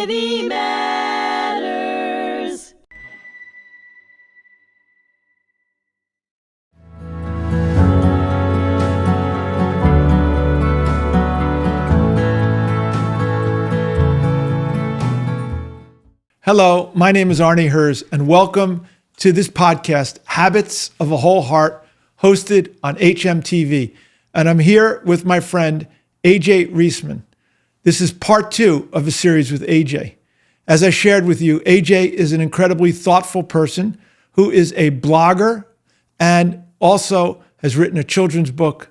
Humanity Matters. Hello, my name is Arnie Herz, and welcome to this podcast, Habits of a Whole Heart, hosted on HMTV. And I'm here with my friend, AJ Reisman. This is part 2 of a series with AJ. As I shared with you, AJ is an incredibly thoughtful person who is a blogger and also has written a children's book.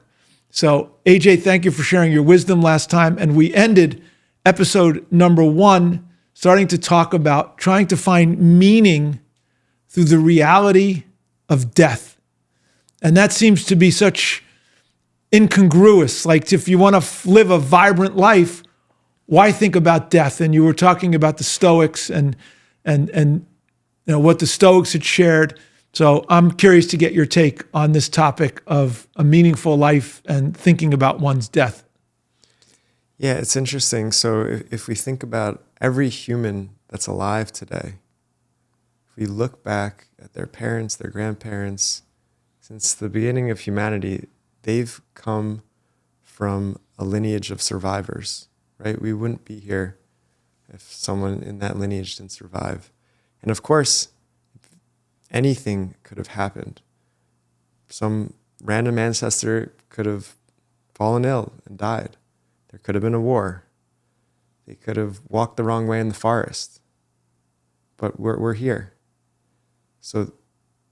So AJ, thank you for sharing your wisdom last time. And we ended episode number 1 starting to talk about trying to find meaning through the reality of death. And that seems to be such incongruous. Like, if you want to live a vibrant life, why think about death? And you were talking about the Stoics and you know what the Stoics had shared. So I'm curious to get your take on this topic of a meaningful life and thinking about one's death. Yeah, it's interesting. So if we think about every human that's alive today, if we look back at their parents, their grandparents, since the beginning of humanity, they've come from a lineage of survivors, right? We wouldn't be here if someone in that lineage didn't survive. And of course, anything could have happened. Some random ancestor could have fallen ill and died. There could have been a war. They could have walked the wrong way in the forest. But we're here. So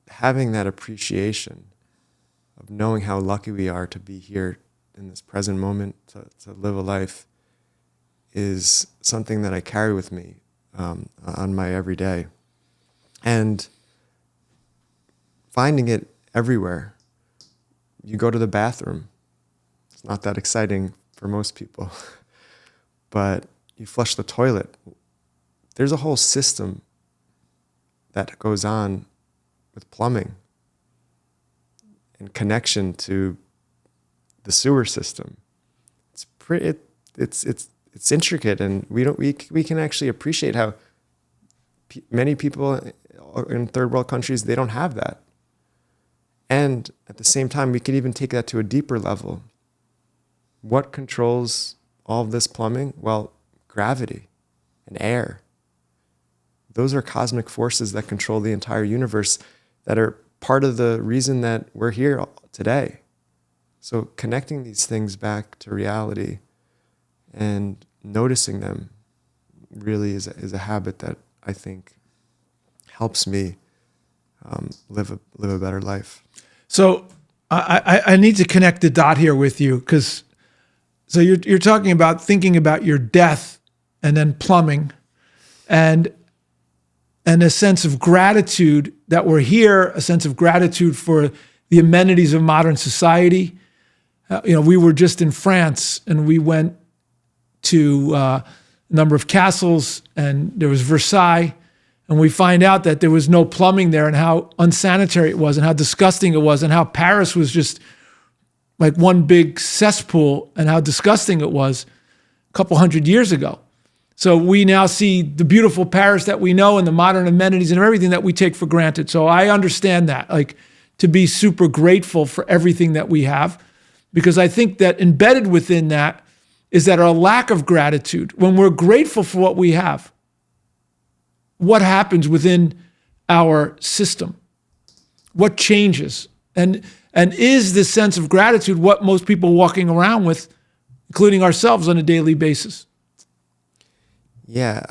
having that appreciation of knowing how lucky we are to be here in this present moment, to live a life, is something that I carry with me on my everyday. And finding it everywhere. You go to the bathroom. It's not that exciting for most people. But you flush the toilet. There's a whole system that goes on with plumbing and connection to the sewer system. It's pretty. It's intricate, and we can actually appreciate how many people in third world countries, they don't have that. And at the same time, we could even take that to a deeper level. What controls all of this plumbing? Well, gravity and air. Those are cosmic forces that control the entire universe, that are part of the reason that we're here today. So connecting these things back to reality and noticing them really is a habit that I think helps me live a better life. So I need to connect the dot here with you, because so you're talking about thinking about your death and then plumbing and a sense of gratitude that we're here, a sense of gratitude for the amenities of modern society. We were just in France and we went to a number of castles, and there was Versailles, and we find out that there was no plumbing there and how unsanitary it was and how disgusting it was and how Paris was just like one big cesspool and how disgusting it was a couple hundred years ago. So we now see the beautiful Paris that we know and the modern amenities and everything that we take for granted. So I understand that, like, to be super grateful for everything that we have, because I think that embedded within that is that our lack of gratitude. When we're grateful for what we have, what happens within our system? What changes? And is this sense of gratitude what most people walking around with, including ourselves, on a daily basis? Yeah,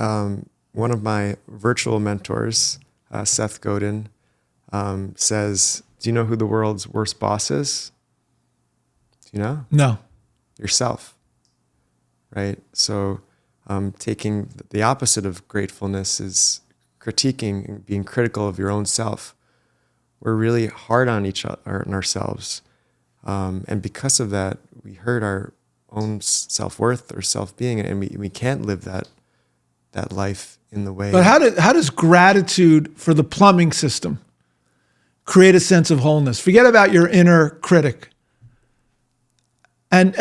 one of my virtual mentors, Seth Godin, says, do you know who the world's worst boss is? Do you know? No. Yourself, right? So taking the opposite of gratefulness is critiquing and being critical of your own self. We're really hard on each other and ourselves. And because of that, we hurt our own self-worth or self-being, and we can't live that life in the way. But how does gratitude for the plumbing system create a sense of wholeness? Forget about your inner critic. And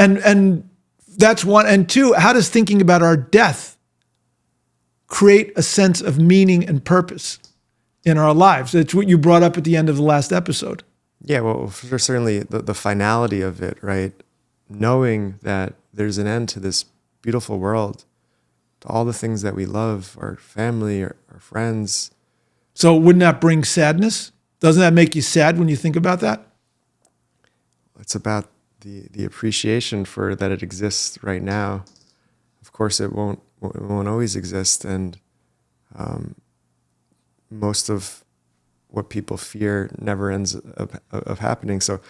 that's one. And two, how does thinking about our death create a sense of meaning and purpose in our lives. It's what you brought up at the end of the last episode. Yeah, well, certainly the finality of it, right? Knowing that there's an end to this beautiful world, to all the things that we love, our family, our friends. So wouldn't that bring sadness? Doesn't that make you sad when you think about that? It's about the appreciation for that it exists right now. Of course, it won't always exist, and most of what people fear never ends up happening. So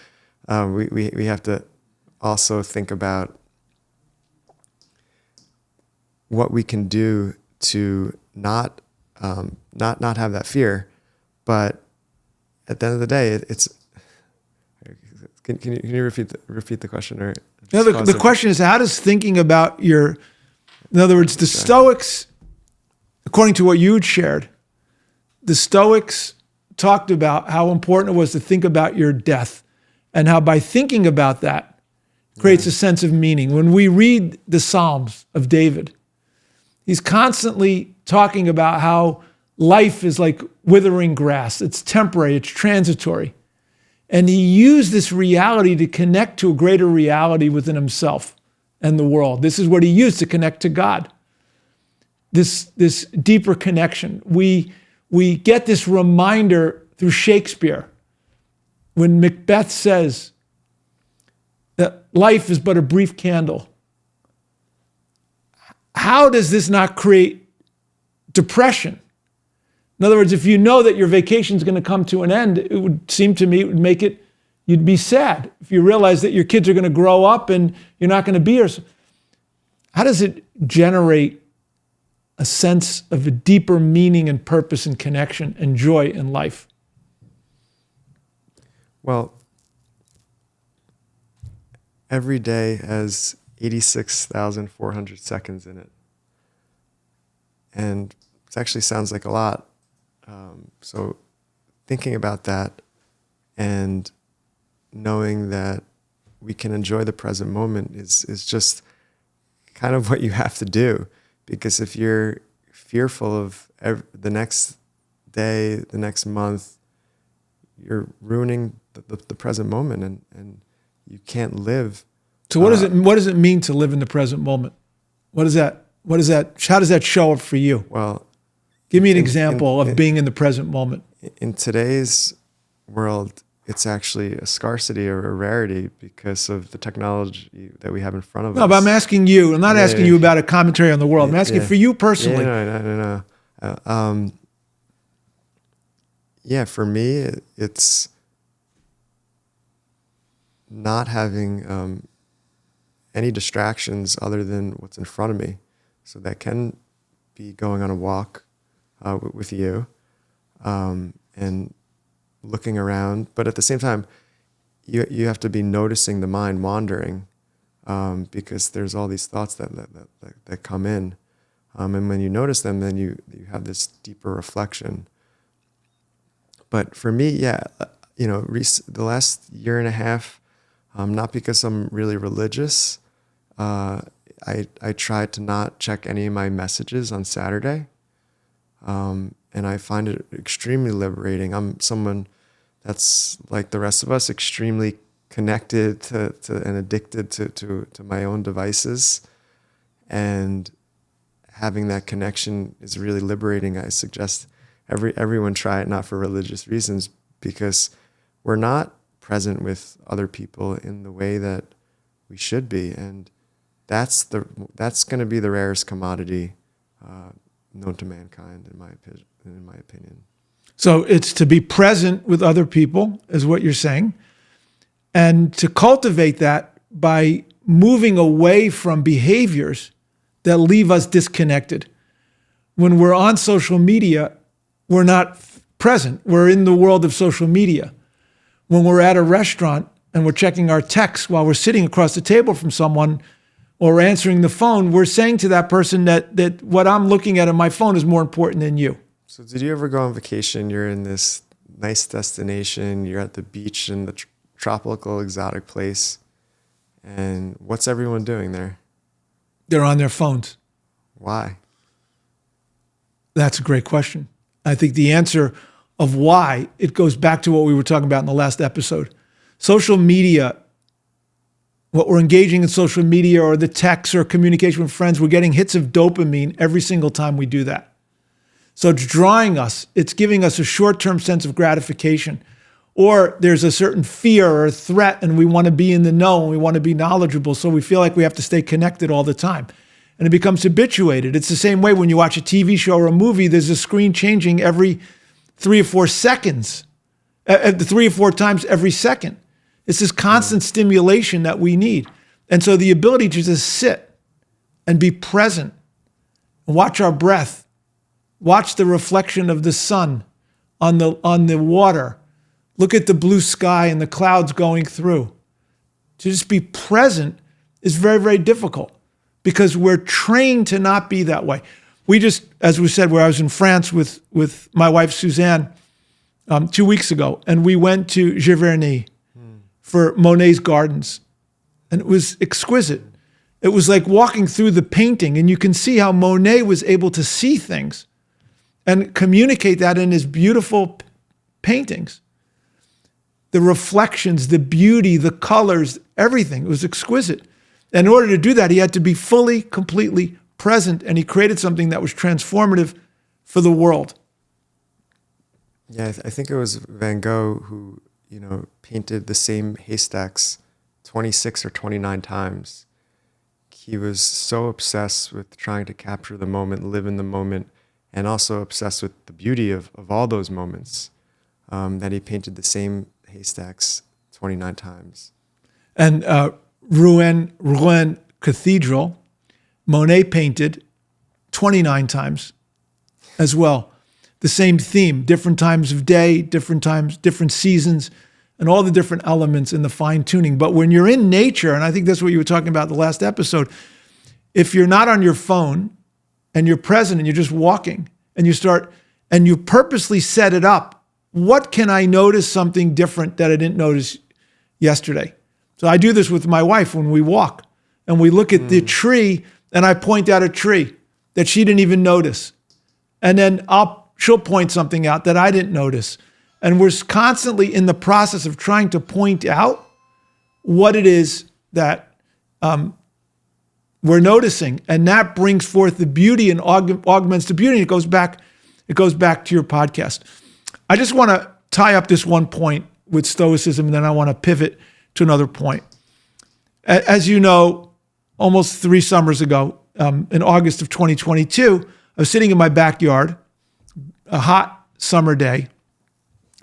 we have to also think about what we can do to not have that fear. But at the end of the day, it's. Can you repeat the question? Or no, the question is, how does thinking about in other words, the Stoics, according to what you'd shared, the Stoics talked about how important it was to think about your death, and how by thinking about that creates a sense of meaning. When we read the Psalms of David, he's constantly talking about how life is like withering grass. It's temporary, it's transitory. And he used this reality to connect to a greater reality within himself and the world. This is what he used to connect to God. This deeper connection. We get this reminder through Shakespeare when Macbeth says that life is but a brief candle. How does this not create depression? In other words, if you know that your vacation is going to come to an end, it would seem to me it would make it, you'd be sad if you realize that your kids are going to grow up and you're not going to be here. How does it generate a sense of a deeper meaning and purpose and connection and joy in life? Well, every day has 86,400 seconds in it. And it actually sounds like a lot. So thinking about that and knowing that we can enjoy the present moment is just kind of what you have to do. Because if you're fearful of the next day, the next month, you're ruining the present moment, and you can't live. So what does it mean to live in the present moment? How does that show up for you? Well, give me an example of being in the present moment. In today's world, it's actually a scarcity or a rarity because of the technology that we have in front of us. No, but I'm asking you. I'm not asking you about a commentary on the world. I'm asking for you personally. No. For me, it's not having any distractions other than what's in front of me. So that can be going on a walk with you and looking around. But at the same time, you have to be noticing the mind wandering because there's all these thoughts that come in. And when you notice them, then you have this deeper reflection. But for me, the last year and a half, not because I'm really religious, I tried to not check any of my messages on Saturday. And I find it extremely liberating. I'm someone that's like the rest of us, extremely connected to and addicted to my own devices. And having that connection is really liberating. I suggest everyone try it, not for religious reasons, because we're not present with other people in the way that we should be. And that's going to be the rarest commodity known to mankind, in my opinion. So it's to be present with other people, is what you're saying, and to cultivate that by moving away from behaviors that leave us disconnected. When we're on social media, we're not present. We're in the world of social media. When we're at a restaurant and we're checking our texts while we're sitting across the table from someone or answering the phone, we're saying to that person that what I'm looking at on my phone is more important than you. So did you ever go on vacation? You're in this nice destination. You're at the beach in the tropical, exotic place. And what's everyone doing there? They're on their phones. Why? That's a great question. I think the answer of why, it goes back to what we were talking about in the last episode. Social media, what we're engaging in social media or the texts or communication with friends, we're getting hits of dopamine every single time we do that. So it's drawing us, it's giving us a short-term sense of gratification. Or there's a certain fear or threat and we want to be in the know and we want to be knowledgeable, so we feel like we have to stay connected all the time. And it becomes habituated. It's the same way when you watch a TV show or a movie, there's a screen changing every 3 or 4 seconds, 3 or 4 times every second. It's this constant stimulation that we need. And so the ability to just sit and be present and watch our breath, watch the reflection of the sun on the water, look at the blue sky and the clouds going through. To just be present is very, very difficult because we're trained to not be that way. We just, as we said, where I was in France with my wife, Suzanne, 2 weeks ago, and we went to Giverny for Monet's gardens. And it was exquisite. It was like walking through the painting, and you can see how Monet was able to see things and communicate that in his beautiful paintings. The reflections, the beauty, the colors, everything. It was exquisite. And in order to do that, he had to be fully, completely present, and he created something that was transformative for the world. Yeah, I think it was Van Gogh who, painted the same haystacks 26 or 29 times. He was so obsessed with trying to capture the moment, live in the moment, and also obsessed with the beauty of all those moments, that he painted the same haystacks 29 times. And Rouen Cathedral, Monet painted 29 times as well. The same theme, different times of day, different times, different seasons, and all the different elements in the fine tuning. But when you're in nature, and I think that's what you were talking about the last episode, if you're not on your phone and you're present and you're just walking and you purposely set it up, what can I notice something different that I didn't notice yesterday? So I do this with my wife when we walk and we look at the tree and I point out a tree that she didn't even notice. And then she'll point something out that I didn't notice. And we're constantly in the process of trying to point out what it is that we're noticing. And that brings forth the beauty and augments the beauty. And it goes back to your podcast. I just want to tie up this one point with Stoicism, and then I want to pivot to another point. As you know, almost 3 summers ago, in August of 2022, I was sitting in my backyard, a hot summer day,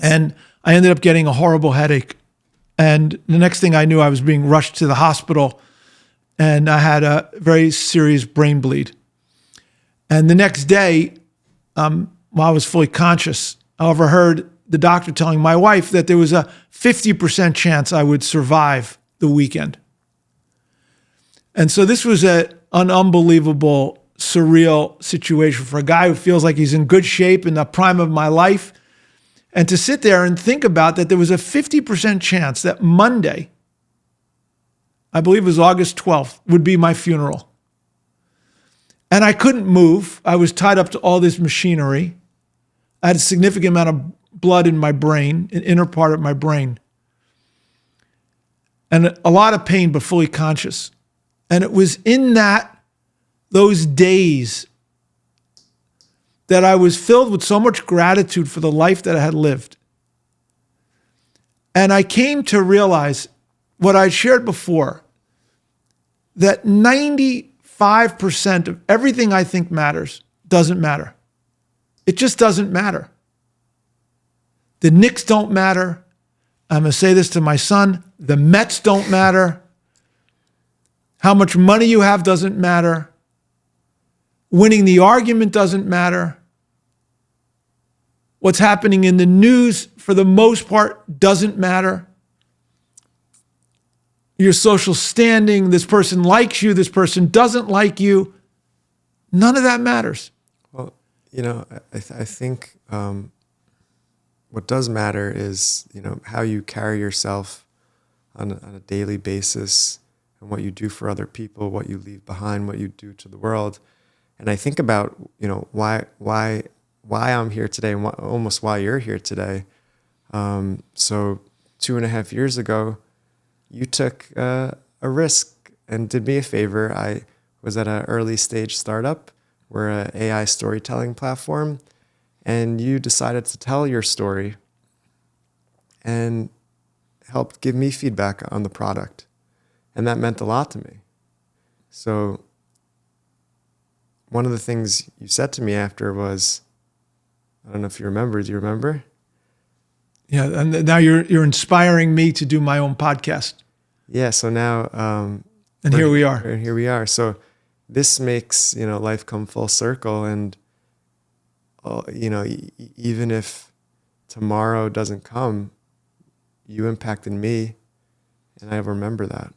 and I ended up getting a horrible headache. And the next thing I knew, I was being rushed to the hospital, and I had a very serious brain bleed. And the next day, while I was fully conscious, I overheard the doctor telling my wife that there was a 50% chance I would survive the weekend. And so this was an unbelievable, surreal situation for a guy who feels like he's in good shape in the prime of my life. And to sit there and think about that there was a 50% chance that Monday, I believe it was August 12th, would be my funeral. And I couldn't move. I was tied up to all this machinery. I had a significant amount of blood in my brain, an inner part of my brain. And a lot of pain, but fully conscious. And it was in those days that I was filled with so much gratitude for the life that I had lived. And I came to realize what I shared before, that 95% of everything I think matters doesn't matter. It just doesn't matter. The Knicks don't matter. I'm going to say this to my son. The Mets don't matter. How much money you have doesn't matter. Winning the argument doesn't matter. What's happening in the news, for the most part, doesn't matter. Your social standing, this person likes you, this person doesn't like you. None of that matters. Well, I think what does matter is, how you carry yourself on a daily basis and what you do for other people, what you leave behind, what you do to the world. And I think about, why I'm here today and almost why you're here today. So 2.5 years ago, you took a risk and did me a favor. I was at an early stage startup. We're an AI storytelling platform, and you decided to tell your story and helped give me feedback on the product. And that meant a lot to me. So one of the things you said to me after was, I don't know if you remember. Do you remember? Yeah, and now you're inspiring me to do my own podcast. Yeah, so now... and here we are. And here we are. So this makes, life come full circle. And, even if tomorrow doesn't come, you impacted me, and I remember that.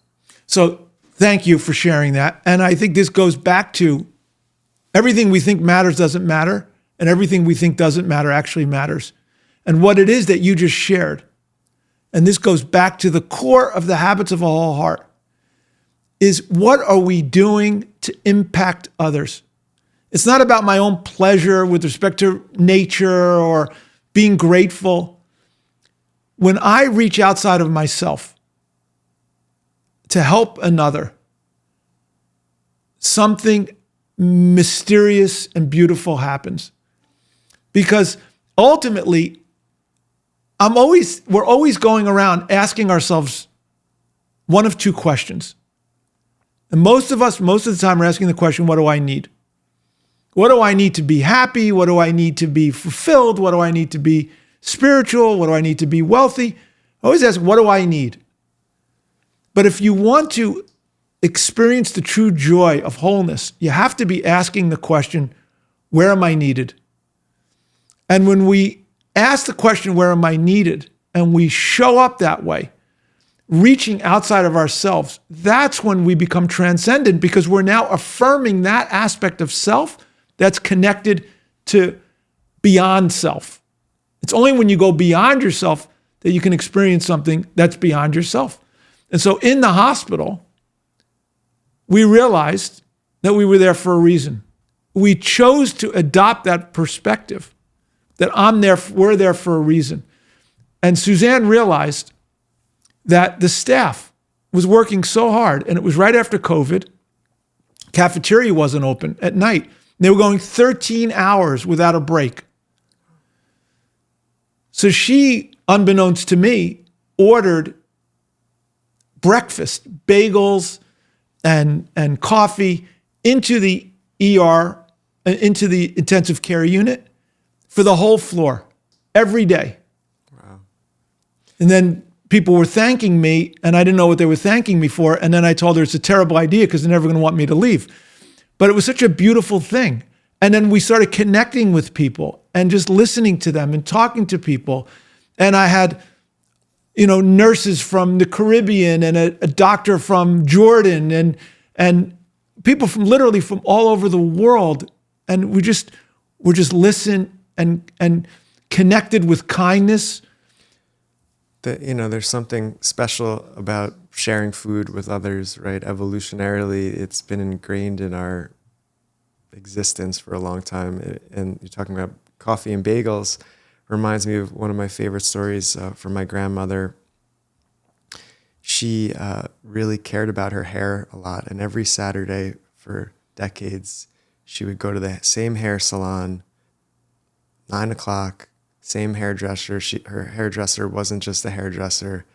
So thank you for sharing that. And I think this goes back to everything we think matters doesn't matter, and everything we think doesn't matter actually matters. And what it is that you just shared, and this goes back to the core of the habits of a whole heart, is what are we doing to impact others? It's not about my own pleasure with respect to nature or being grateful. When I reach outside of myself to help another, something mysterious and beautiful happens. Because ultimately, we're always going around asking ourselves one of two questions. And most of us, most of the time, are asking the question, what do I need? What do I need to be happy? What do I need to be fulfilled? What do I need to be spiritual? What do I need to be wealthy? I always ask, what do I need? But if you want to experience the true joy of wholeness, you have to be asking the question, where am I needed? And when we ask the question, where am I needed? And we show up that way, reaching outside of ourselves, that's when we become transcendent, because we're now affirming that aspect of self that's connected to beyond self. It's only when you go beyond yourself that you can experience something that's beyond yourself. And so in the hospital, we realized that we were there for a reason. We chose to adopt that perspective, that we're there for a reason. And Suzanne realized that the staff was working so hard, and it was right after COVID. Cafeteria wasn't open at night. They were going 13 hours without a break. So she, unbeknownst to me, ordered breakfast, bagels and coffee into the ER, into the intensive care unit for the whole floor every day. Wow. And then people were thanking me, and I didn't know what they were thanking me for. And then I told her it's a terrible idea because they're never going to want me to leave. But it was such a beautiful thing. And then we started connecting with people and just listening to them and talking to people. And I had, nurses from the Caribbean and a doctor from Jordan and people from literally from all over the world. And we just listened and connected with kindness. There's something special about sharing food with others, right? Evolutionarily, it's been ingrained in our existence for a long time. And you're talking about coffee and bagels, reminds me of one of my favorite stories from my grandmother. She really cared about her hair a lot. And every Saturday for decades, she would go to the same hair salon, 9 o'clock, same hairdresser. Her hairdresser wasn't just a hairdresser.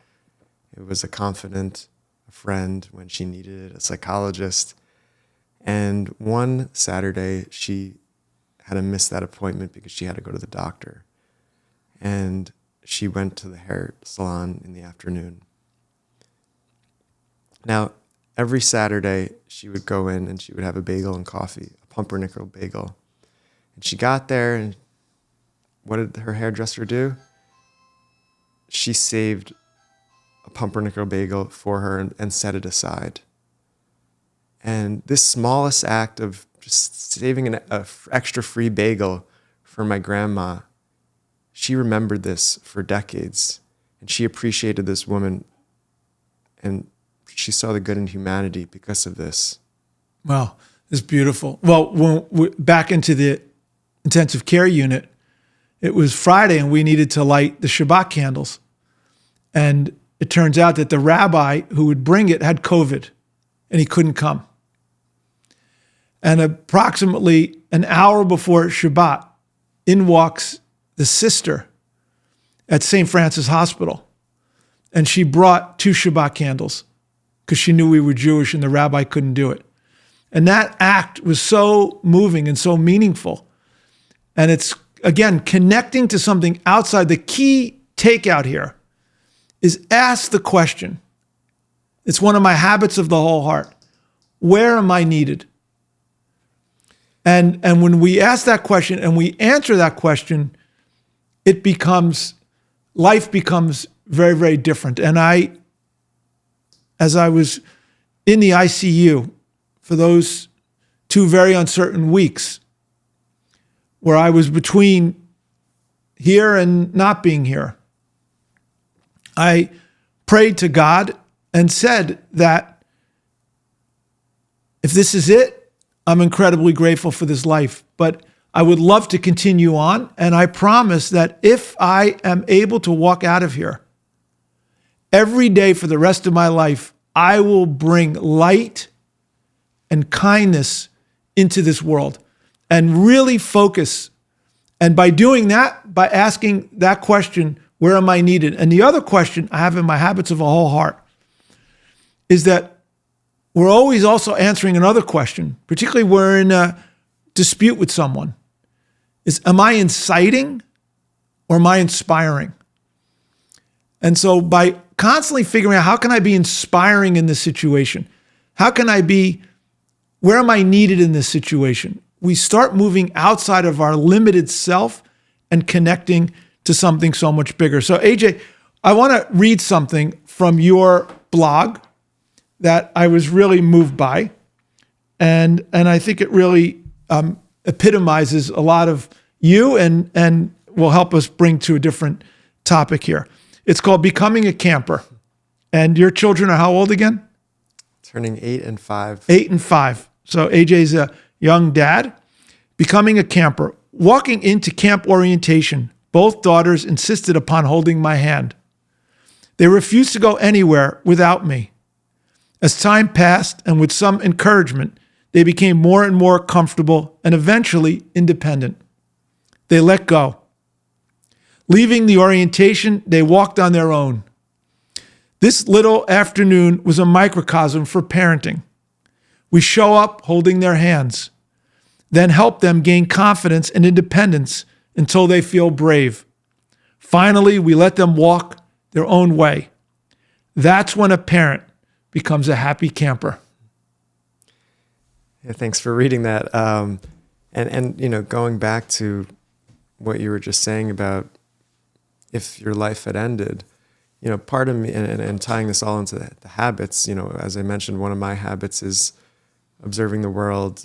It was a confidant, a friend when she needed it, a psychologist. And one Saturday, she had to miss that appointment because she had to go to the doctor. And she went to the hair salon in the afternoon. Now, every Saturday, she would go in and she would have a bagel and coffee, a pumpernickel bagel. And she got there, and what did her hairdresser do? She saved a pumpernickel bagel for her and set it aside. And this smallest act of just saving an extra free bagel for my grandma, she remembered this for decades. And she appreciated this woman, and she saw the good in humanity because of this. Well, It's beautiful. Well, when we back into the intensive care unit, it was Friday and we needed to light the Shabbat candles. And it turns out that the rabbi who would bring it had COVID and he couldn't come. And approximately an hour before Shabbat, in walks the sister at St. Francis Hospital. And she brought 2 Shabbat candles because she knew we were Jewish and the rabbi couldn't do it. And that act was so moving and so meaningful. And it's, again, connecting to something outside. The key takeout here is ask the question. It's one of my habits of the whole heart. Where am I needed? And when we ask that question and we answer that question, life becomes very, very different. And as I was in the ICU for those 2 very uncertain weeks, where I was between here and not being here, I prayed to God and said that if this is it, I'm incredibly grateful for this life, but I would love to continue on. And I promise that if I am able to walk out of here every day for the rest of my life, I will bring light and kindness into this world and really focus. And by doing that, by asking that question, where am I needed? And the other question I have in my habits of a whole heart is that we're always also answering another question, particularly we're in a dispute with someone, is am I inciting or am I inspiring? And so by constantly figuring out how can I be inspiring in this situation? Where am I needed in this situation? We start moving outside of our limited self and connecting to something so much bigger. So AJ, I want to read something from your blog that I was really moved by. And I think it really epitomizes a lot of you and will help us bring to a different topic here. It's called Becoming a Camper. And your children are how old again? Turning 8 and 5. 8 and 5. So AJ's a young dad. Becoming a camper. Walking into camp orientation, both daughters insisted upon holding my hand. They refused to go anywhere without me. As time passed, and with some encouragement, they became more and more comfortable and eventually independent. They let go. Leaving the orientation, they walked on their own. This little afternoon was a microcosm for parenting. We show up holding their hands, then help them gain confidence and independence until they feel brave. Finally, we let them walk their own way. That's when a parent becomes a happy camper. Yeah, thanks for reading that. And going back to what you were just saying about if your life had ended, part of me, and tying this all into the habits, as I mentioned, one of my habits is observing the world.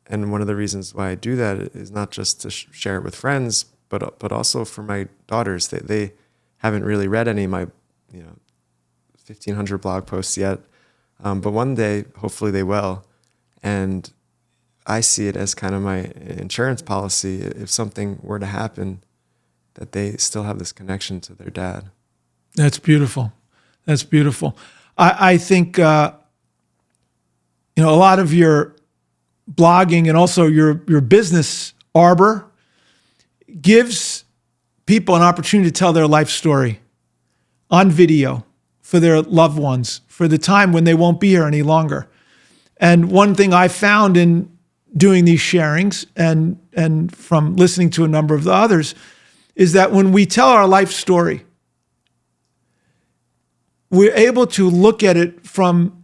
And one of the reasons why I do that is not just to share it with friends, but also for my daughters. They haven't really read any of my 1,500 blog posts yet, but one day, hopefully they will. And I see it as kind of my insurance policy. If something were to happen, that they still have this connection to their dad. That's beautiful. That's beautiful. I think, a lot of your blogging and also your business, Arbor, gives people an opportunity to tell their life story on video for their loved ones, for the time when they won't be here any longer. And one thing I found in doing these sharings and from listening to a number of the others is that when we tell our life story, we're able to look at it from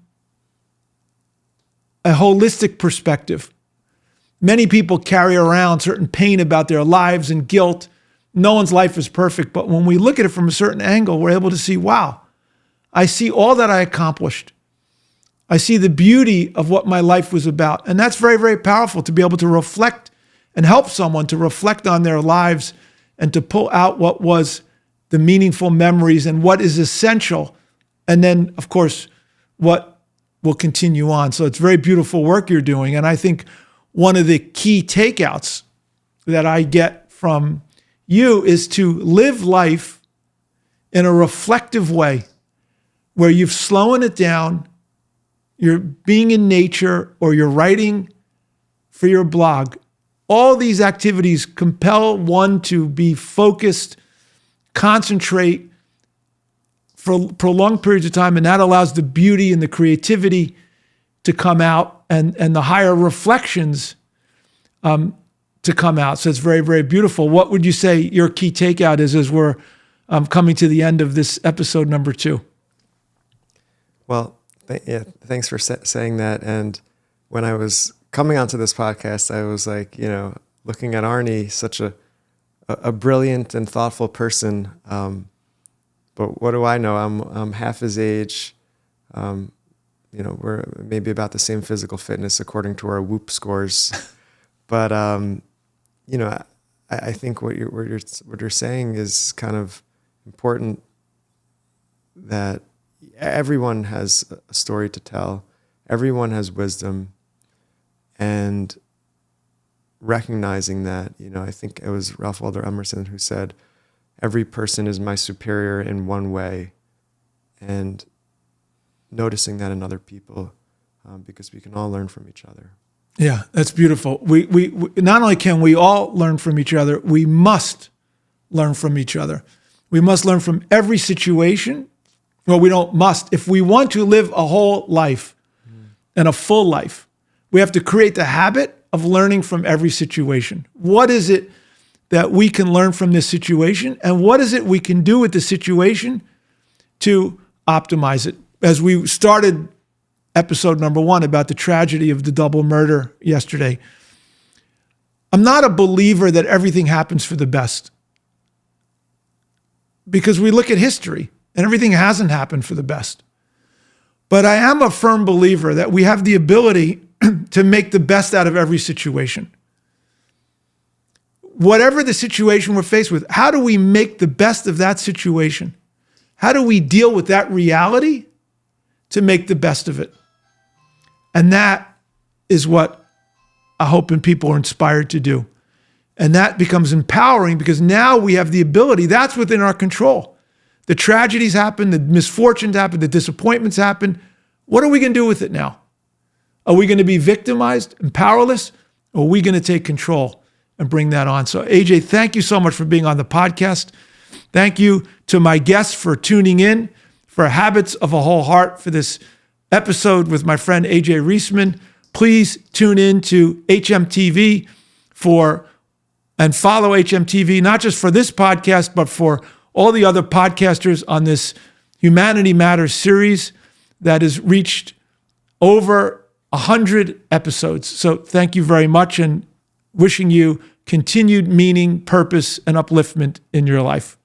a holistic perspective. Many people carry around certain pain about their lives and guilt. No one's life is perfect, but when we look at it from a certain angle, we're able to see, wow, I see all that I accomplished. I see the beauty of what my life was about. And that's very, very powerful to be able to reflect and help someone to reflect on their lives and to pull out what was the meaningful memories and what is essential. And then, of course, what will continue on. So it's very beautiful work you're doing. And I think one of the key takeouts that I get from you is to live life in a reflective way where you've slowing it down, you're being in nature, or you're writing for your blog. All these activities compel one to be focused, concentrate for prolonged periods of time, and that allows the beauty and the creativity to come out and the higher reflections to come out. So it's very, very beautiful. What would you say your key takeout is as we're coming to the end of this episode number 2? Well, thanks for saying that. And when I was coming onto this podcast, I was like, looking at Arnie, such a brilliant and thoughtful person. But what do I know? I'm half his age. We're maybe about the same physical fitness according to our Whoop scores. But I think what you're saying is kind of important, that everyone has a story to tell. Everyone has wisdom, and recognizing that, I think it was Ralph Waldo Emerson who said, every person is my superior in one way, and noticing that in other people, because we can all learn from each other. Yeah, that's beautiful. We not only can we all learn from each other, we must learn from each other. We must learn from every situation. Well, we don't must. If we want to live a whole life and a full life, we have to create the habit of learning from every situation. What is it that we can learn from this situation? And what is it we can do with the situation to optimize it? As we started episode number 1 about the tragedy of the double murder yesterday, I'm not a believer that everything happens for the best, because we look at history and everything hasn't happened for the best. But I am a firm believer that we have the ability to make the best out of every situation. Whatever the situation we're faced with, how do we make the best of that situation? How do we deal with that reality to make the best of it? And that is what I hope and people are inspired to do. And that becomes empowering, because now we have the ability, that's within our control. The tragedies happen, the misfortunes happen, the disappointments happen. What are we going to do with it now? Are we going to be victimized and powerless, or are we going to take control and bring that on? So AJ, thank you so much for being on the podcast. Thank you to my guests for tuning in for Habits of a Whole Heart for this episode with my friend AJ Reisman. Please tune in to HMTV and follow HMTV, not just for this podcast, but for all the other podcasters on this Humanity Matters series that has reached over 100 episodes. So thank you very much, and wishing you continued meaning, purpose, and upliftment in your life.